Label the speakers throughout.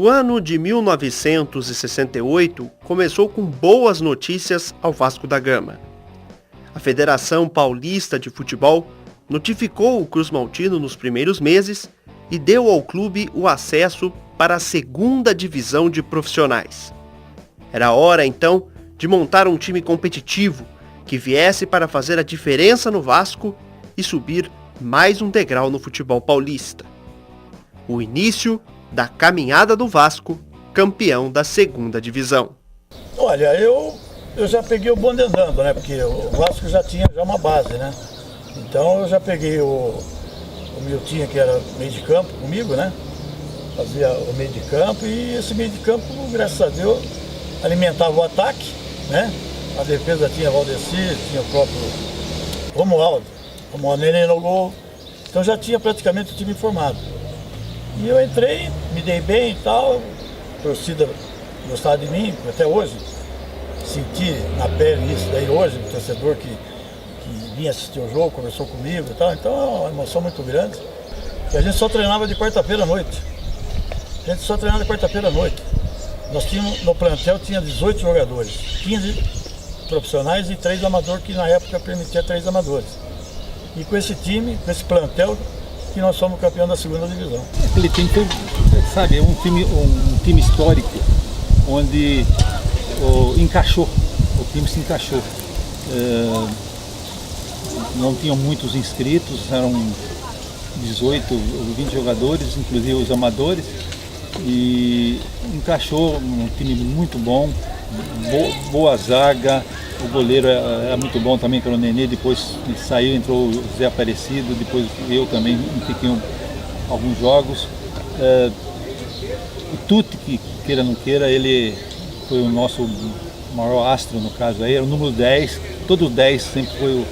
Speaker 1: O ano de 1968 começou com boas notícias ao Vasco da Gama. A Federação Paulista de Futebol notificou o Cruz Maltino nos primeiros meses e deu ao clube o acesso para a segunda divisão de profissionais. Era hora, então, de montar um time competitivo que viesse para fazer a diferença no Vasco e subir mais um degrau no futebol paulista. O início da caminhada do Vasco, campeão da segunda divisão.
Speaker 2: Olha, eu já peguei o bonde andando, né? Porque o Vasco já tinha uma base, né? Então eu já peguei o Miltinho, que era meio de campo comigo, né? Fazia o meio de campo e esse meio de campo, graças a Deus, alimentava o ataque, né? A defesa tinha Valdeci, tinha o próprio Romualdo Nenê no gol. Então já tinha praticamente o time formado. E eu entrei, me dei bem e tal, a torcida gostava de mim, até hoje. Senti na pele isso daí hoje, o torcedor que vinha assistir o jogo, conversou comigo e tal. Então é uma emoção muito grande. E a gente só treinava de quarta-feira à noite. Nós tínhamos, no plantel tinha 18 jogadores, 15 profissionais e 3 amadores, que na época permitia 3 amadores. E com esse time, com esse plantel, que nós somos campeão da segunda divisão.
Speaker 3: Aquele time foi, sabe, um time histórico, onde o time se encaixou. Não tinham muitos inscritos, eram 18 ou 20 jogadores, inclusive os amadores, e encaixou um time muito bom, boa zaga. O goleiro era muito bom também, que era o Nenê, depois saiu, entrou o Zé Aparecido, depois eu também fiquei em alguns jogos. O Tuti, que queira ou não queira, ele foi o nosso maior astro no caso aí, era o número 10, todo 10 sempre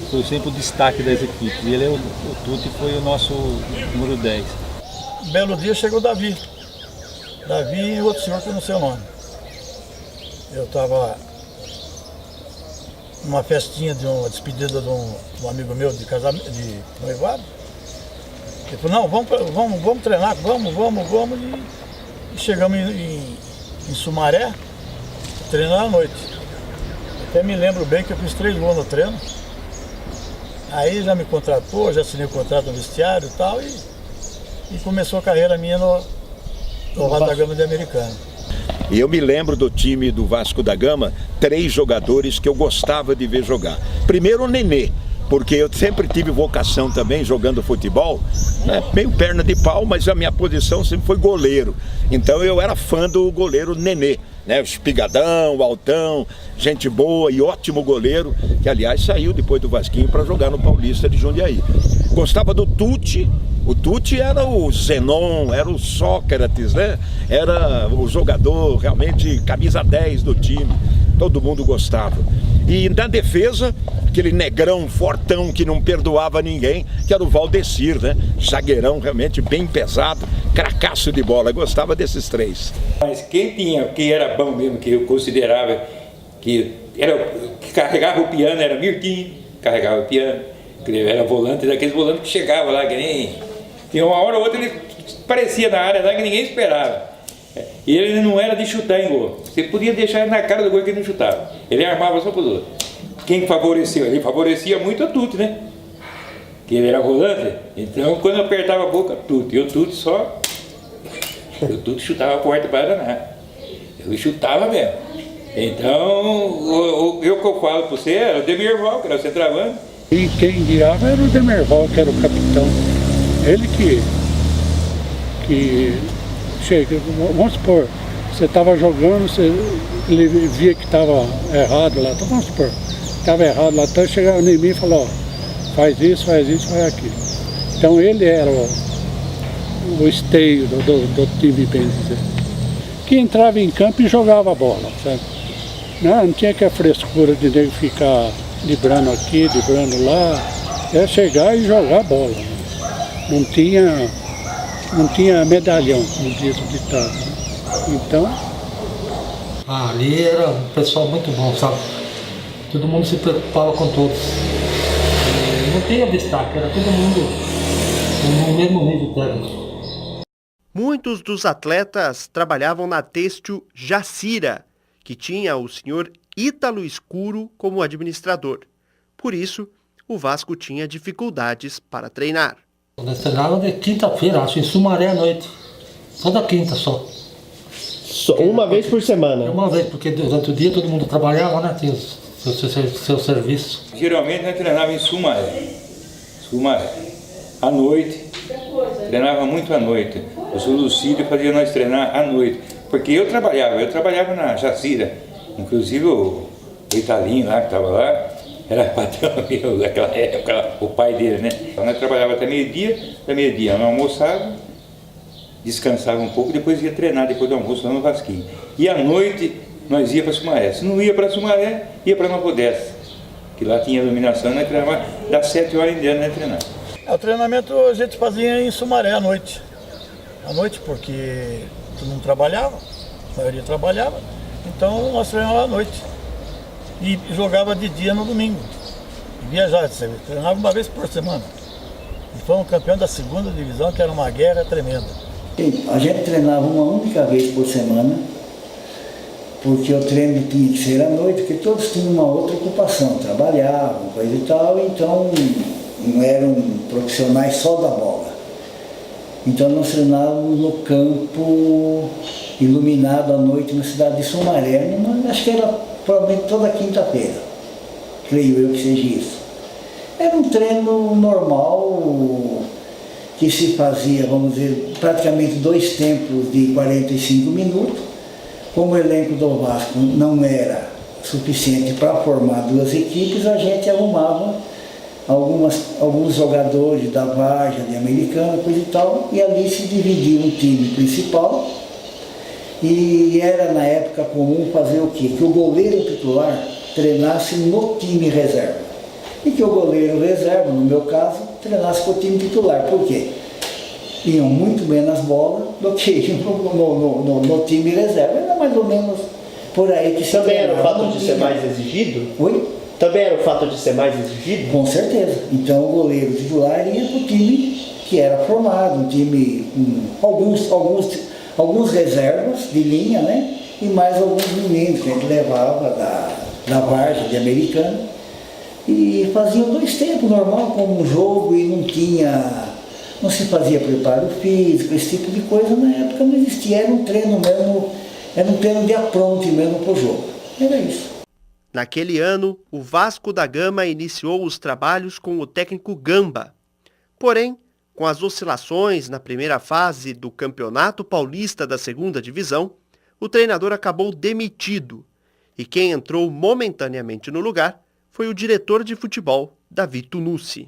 Speaker 3: foi sempre o destaque das equipes. Ele, o Tuti foi o nosso número 10.
Speaker 2: Um belo dia chegou o Davi e outro senhor que eu não sei o nome. Eu estava numa festinha de uma despedida de um amigo meu de casamento, de noivado. Ele falou, não, vamos treinar, vamos. E chegamos em Sumaré, treinar à noite. Até me lembro bem que eu fiz 3 gols no treino. Aí já me contratou, já assinei o contrato no vestiário e tal, e começou a carreira minha no Vasco da Gama de Americana.
Speaker 4: E eu me lembro do time do Vasco da Gama, 3 jogadores que eu gostava de ver jogar. Primeiro o Nenê, porque eu sempre tive vocação também jogando futebol, né? Meio perna de pau, mas a minha posição sempre foi goleiro. Então eu era fã do goleiro Nenê, né? Espigadão, altão, gente boa e ótimo goleiro, que aliás saiu depois do Vasquinho para jogar no Paulista de Jundiaí. Gostava do Tuti. O Tuti era o Zenon, era o Sócrates, né? Era o jogador realmente camisa 10 do time, todo mundo gostava. E na defesa, aquele negrão fortão que não perdoava ninguém, que era o Valdecir, né? Zagueirão realmente bem pesado, cracaço de bola, gostava desses 3.
Speaker 5: Mas quem era bom mesmo, que eu considerava que carregava o piano, era Mirtinho, carregava o piano, que ele era volante, daqueles volantes que chegava lá, que nem... E uma hora ou outra ele aparecia na área lá que ninguém esperava. E ele não era de chutar em gol. Você podia deixar ele na cara do gol que ele não chutava. Ele armava só para os outros. Quem favoreceu? Ele favorecia muito a Tuti, né? Que ele era volante. Então quando eu apertava a boca, Tuti. E o Tuti só... O Tuti chutava a porta para danar. Ele chutava mesmo. Então, eu que eu falo para você era o Demerval, que era o centroavante.
Speaker 6: E quem guiava era o Demerval, que era o capitão. Ele que chega, vamos supor, você estava jogando, ele via que estava errado lá, então, vamos supor, estava errado lá, então chegava em mim e falava, ó, faz isso, faz aquilo. Então ele era o esteio do time, bem dizer, que entrava em campo e jogava a bola, sabe? Não tinha que a frescura de nego ficar librando aqui, librando lá, é chegar e jogar a bola. Não tinha medalhão, como diz o ditado. Então...
Speaker 7: ali era um pessoal muito bom, sabe? Todo mundo se preocupava com todos. Não tinha destaque, era todo mundo no mesmo nível técnico.
Speaker 1: Muitos dos atletas trabalhavam na têxtil Jacira, que tinha o senhor Ítalo Escuro como administrador. Por isso, o Vasco tinha dificuldades para treinar.
Speaker 7: Nós treinávamos de quinta-feira, acho, em Sumaré à noite. Toda quinta só.
Speaker 8: Só uma vez por semana?
Speaker 7: Uma vez, porque durante o dia todo mundo trabalhava, né? Tinha seu serviço.
Speaker 5: Geralmente nós treinávamos em Sumaré. À noite, treinava muito à noite. O seu Lucídio fazia nós treinar à noite. Porque eu trabalhava na Jacira. Inclusive o Italinho lá que estava lá, era patrão meu daquela época, o pai dele, né? Então nós trabalhava até meio-dia, nós almoçava, descansava um pouco, depois ia treinar depois do almoço lá no Vasquinho. E à noite nós ia para Sumaré. Se não ia para Sumaré, ia para Nova Odessa, que lá tinha iluminação, nós treinava das 7 horas em diante, nós treinava.
Speaker 2: O treinamento a gente fazia em Sumaré à noite. À noite porque todo mundo trabalhava, a maioria trabalhava, então nós treinávamos à noite. E jogava de dia no domingo. E viajava, treinava uma vez por semana. E fomos campeão da 2ª divisão, que era uma guerra tremenda.
Speaker 9: A gente treinava uma única vez por semana, porque o treino tinha que ser à noite, porque todos tinham uma outra ocupação, trabalhavam, coisa e tal, então não eram profissionais só da bola. Então nós treinávamos no campo iluminado à noite na cidade de Sumaré, acho que era provavelmente toda quinta-feira, creio eu que seja isso. Era um treino normal, que se fazia, vamos dizer, praticamente 2 tempos de 45 minutos. Como o elenco do Vasco não era suficiente para formar 2 equipes, a gente arrumava alguns jogadores da Várzea, de Americana, coisa e tal, e ali se dividia um time principal. E era na época comum fazer o quê? Que o goleiro titular treinasse no time reserva. E que o goleiro reserva, no meu caso, treinasse com o time titular. Por quê? Iam muito menos bola do que iam no time reserva. Era mais ou menos por aí que se
Speaker 8: Também era o
Speaker 9: treinava.
Speaker 8: fato de ser mais exigido?
Speaker 9: Oi?
Speaker 8: Também era o fato de ser mais exigido?
Speaker 9: Com certeza. Então o goleiro titular ia para o time que era formado, um time com alguns reservas de linha, né? E mais alguns meninos que a gente levava da Várzea, de Americana. E faziam 2 tempos normal, como um jogo, e não se fazia preparo físico, esse tipo de coisa na época não existia. Era um treino mesmo, era um treino de apronte mesmo para o jogo. Era isso.
Speaker 1: Naquele ano, o Vasco da Gama iniciou os trabalhos com o técnico Gamba. Porém, com as oscilações na primeira fase do Campeonato Paulista da 2ª Divisão, o treinador acabou demitido e quem entrou momentaneamente no lugar foi o diretor de futebol, Davi Tunucci.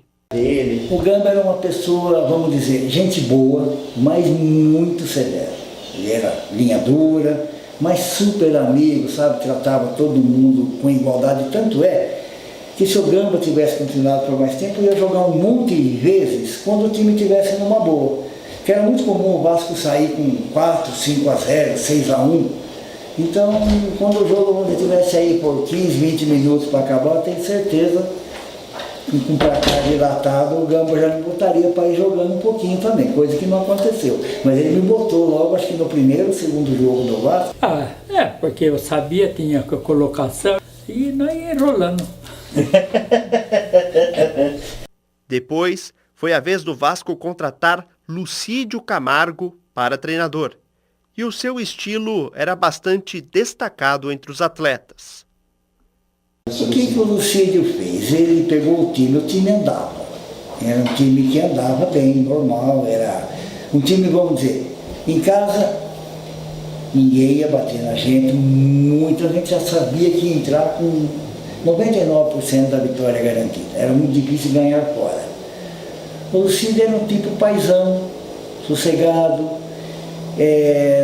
Speaker 9: O Gamba era uma pessoa, vamos dizer, gente boa, mas muito severa. Ele era linha dura, mas super amigo, sabe? Tratava todo mundo com igualdade. Tanto é que se o Gamba tivesse continuado por mais tempo, ia jogar um monte de vezes quando o time estivesse numa boa. Que era muito comum o Vasco sair com 4, 5-0, 6-1. Então, quando o jogo estivesse aí por 15, 20 minutos para acabar, eu tenho certeza que com o placar dilatado, o Gamba já me botaria para ir jogando um pouquinho também, coisa que não aconteceu. Mas ele me botou logo, acho que no primeiro, segundo jogo do Vasco.
Speaker 6: Porque eu sabia, tinha a colocação e não ia enrolando.
Speaker 1: Depois, foi a vez do Vasco contratar Lucídio Camargo para treinador. E o seu estilo era bastante destacado entre os atletas.
Speaker 9: O que o Lucídio fez? Ele pegou o time andava. Era um time que andava bem, normal, era um time, vamos dizer, em casa ninguém ia bater na gente, muita gente já sabia que ia entrar com 99% da vitória garantida. Era muito difícil ganhar fora. O Lucídio era um tipo paizão, sossegado,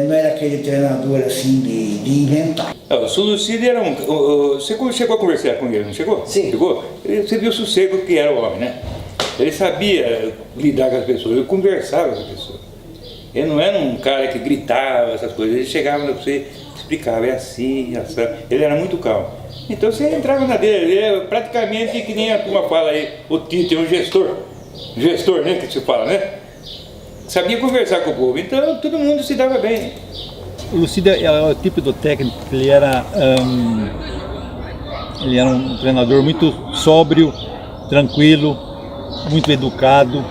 Speaker 9: não era aquele treinador assim de inventar.
Speaker 5: O seu Lucídio era você chegou a conversar com ele, não chegou?
Speaker 8: Sim.
Speaker 5: Chegou? Você viu o sossego que era o homem, né? Ele sabia lidar com as pessoas, ele conversava com as pessoas. Ele não era um cara que gritava essas coisas, ele chegava para você, explicava, é assim, assim. Ele era muito calmo. Então você entrava na dele, ele é praticamente que nem a turma fala aí, o Tito é um gestor, né, que se fala, né? sabia conversar com o povo, então todo mundo se dava bem.
Speaker 3: O Lucido é o tipo do técnico que ele era um treinador muito sóbrio, tranquilo, muito educado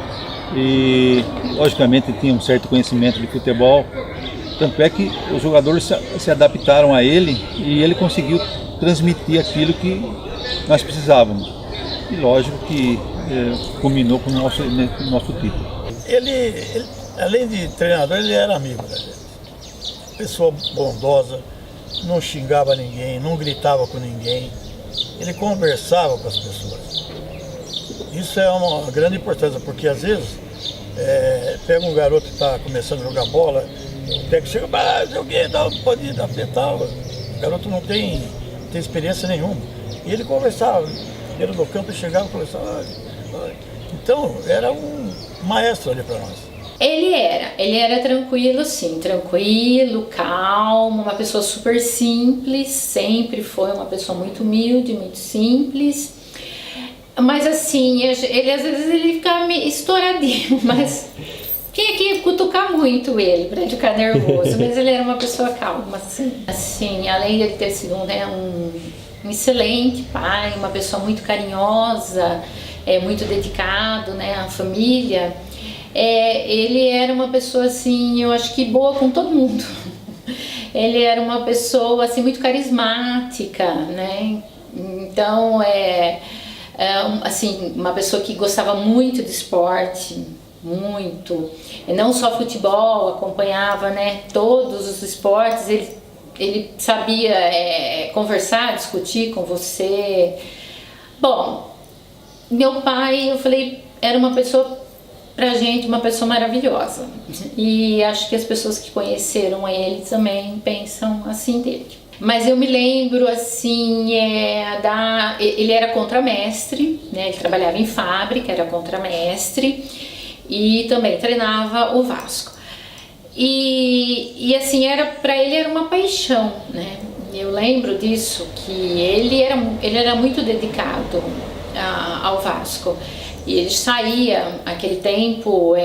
Speaker 3: e, logicamente, tinha um certo conhecimento de futebol. Tanto é que os jogadores se adaptaram a ele e ele conseguiu transmitir aquilo que nós precisávamos. E lógico que culminou com o nosso título.
Speaker 2: Ele, além de treinador, ele era amigo da gente. Pessoa bondosa, não xingava ninguém, não gritava com ninguém. Ele conversava com as pessoas. Isso é uma grande importância, porque às vezes pega um garoto que está começando a jogar bola, o técnico chega, joguei, pode ir, tal. O garoto não tem experiência nenhuma. E ele conversava, ele no campo chegava e conversava. Então, era um maestro ali para nós.
Speaker 10: Ele era tranquilo, sim, tranquilo, calmo, uma pessoa super simples, sempre foi uma pessoa muito humilde, muito simples. Mas assim, ele às vezes ele ficava meio estouradinho, mas tinha que cutucar muito ele para ele ficar nervoso, mas ele era uma pessoa calma, assim. Assim, além de ele ter sido um excelente pai, uma pessoa muito carinhosa, muito dedicado, né, à família, ele era uma pessoa assim, eu acho que boa com todo mundo. Ele era uma pessoa assim muito carismática, né? Então assim, uma pessoa que gostava muito de esporte, muito, não só futebol, acompanhava, né, todos os esportes. Ele sabia conversar, discutir com você. Bom, meu pai, eu falei, era uma pessoa, pra gente, uma pessoa maravilhosa. E acho que as pessoas que conheceram ele também pensam assim dele. Mas eu me lembro, assim, ele era contramestre, né? Ele trabalhava em fábrica, era contramestre e também treinava o Vasco. E assim, para ele era uma paixão, né? Eu lembro disso, que ele era muito dedicado ao Vasco. E ele saía, naquele tempo,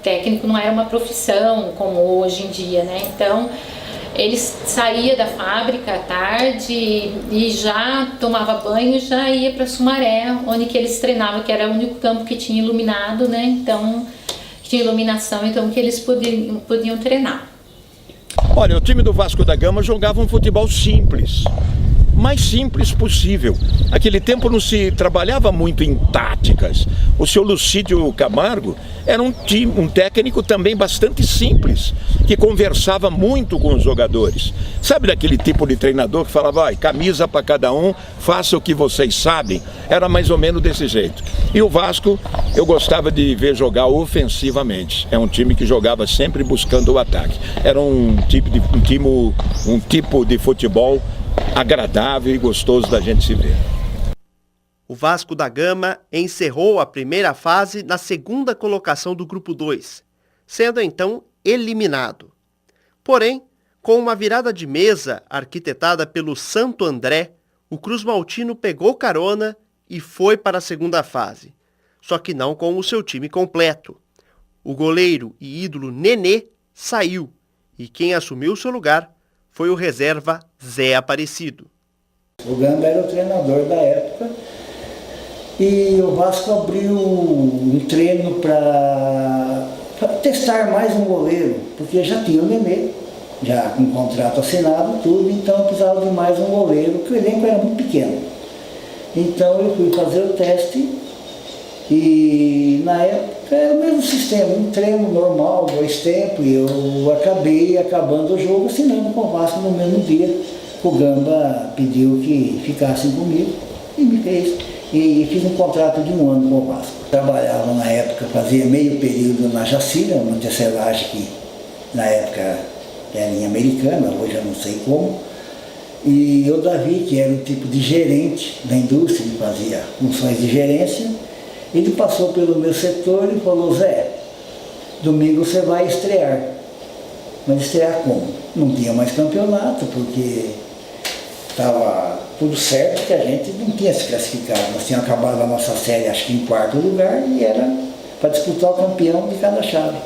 Speaker 10: técnico não era uma profissão como hoje em dia, né? Então, ele saía da fábrica à tarde e já tomava banho e já ia para Sumaré, onde que eles treinavam, que era o único campo que tinha iluminado, né? Então, que tinha iluminação, então que eles podiam treinar.
Speaker 4: Olha, o time do Vasco da Gama jogava um futebol simples, mais simples possível. Naquele tempo não se trabalhava muito em táticas. O seu Lucídio Camargo era um técnico também bastante simples, que conversava muito com os jogadores. Sabe daquele tipo de treinador que falava, camisa para cada um, faça o que vocês sabem? Era mais ou menos desse jeito. E o Vasco, eu gostava de ver jogar ofensivamente. É um time que jogava sempre buscando o ataque. Era um tipo de futebol agradável e gostoso da gente se ver.
Speaker 1: O Vasco da Gama encerrou a primeira fase na segunda colocação do Grupo 2, sendo então eliminado. Porém, com uma virada de mesa arquitetada pelo Santo André, o Cruz Maltino pegou carona e foi para a segunda fase, só que não com o seu time completo. O goleiro e ídolo Nenê saiu e quem assumiu seu lugar foi o reserva Zé Aparecido.
Speaker 9: O Gamba era o treinador da época e o Vasco abriu um treino para testar mais um goleiro, porque já tinha o Nenê, já com contrato assinado, tudo, então precisava de mais um goleiro, porque o elenco era muito pequeno. Então eu fui fazer o teste e na época era o mesmo sistema, um treino normal, 2 tempos, e eu acabei acabando o jogo assinando com o Vasco no mesmo dia. O Gamba pediu que ficassem comigo e me fez. E fiz um contrato de 1 ano com o Vasco. Trabalhava na época, fazia meio período na Jacira, uma tecelagem que na época era em Americana, hoje eu não sei como. E o Davi, que era um tipo de gerente da indústria, ele fazia funções de gerência, ele passou pelo meu setor e falou, Zé, domingo você vai estrear. Mas estrear como? Não tinha mais campeonato, porque estava tudo certo, que a gente não tinha se classificado. Nós tínhamos acabado a nossa série, acho que em 4º lugar, e era para disputar o campeão de cada chave.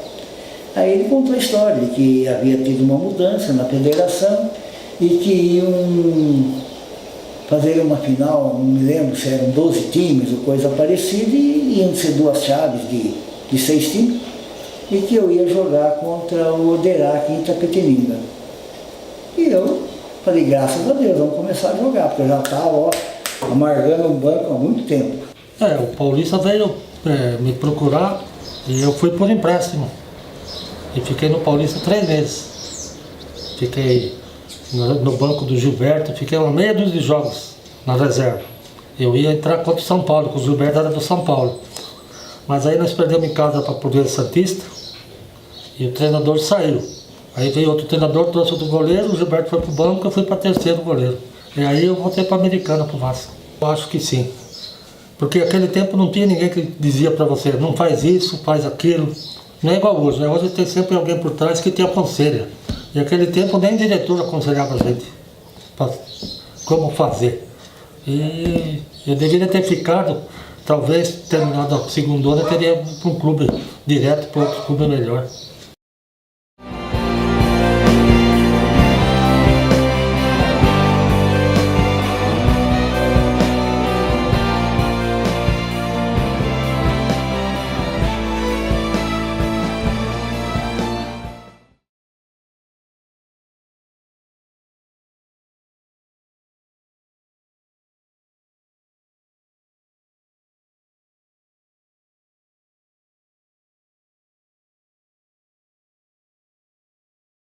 Speaker 9: Aí ele contou a história de que havia tido uma mudança na federação e que iam fazer uma final, não me lembro se eram 12 times ou coisa parecida, e iam ser 2 chaves de 6 times, e que eu ia jogar contra o Oderá aqui em Itapetininga. E eu falei, graças a Deus, vamos começar a jogar, porque eu já estava amargando o banco há muito tempo.
Speaker 7: O Paulista veio me procurar e eu fui por empréstimo. E fiquei no Paulista 3 meses. Fiquei no banco do Gilberto, fiquei uma meia dúzia de jogos na reserva. Eu ia entrar contra o São Paulo, porque o Gilberto era do São Paulo. Mas aí nós perdemos em casa para a Portuguesa Santista e o treinador saiu. Aí veio outro treinador, trouxe outro goleiro, o Gilberto foi para o banco, eu fui para terceiro goleiro. E aí eu voltei para a Americana, para o Vasco. Eu acho que sim. Porque naquele tempo não tinha ninguém que dizia para você, não faz isso, faz aquilo. Não é igual hoje, né? Hoje tem sempre alguém por trás que te aconselha. E naquele tempo nem diretor aconselhava a gente como fazer. E eu deveria ter ficado, talvez terminado a segunda, eu teria para um clube direto, para outro clube melhor.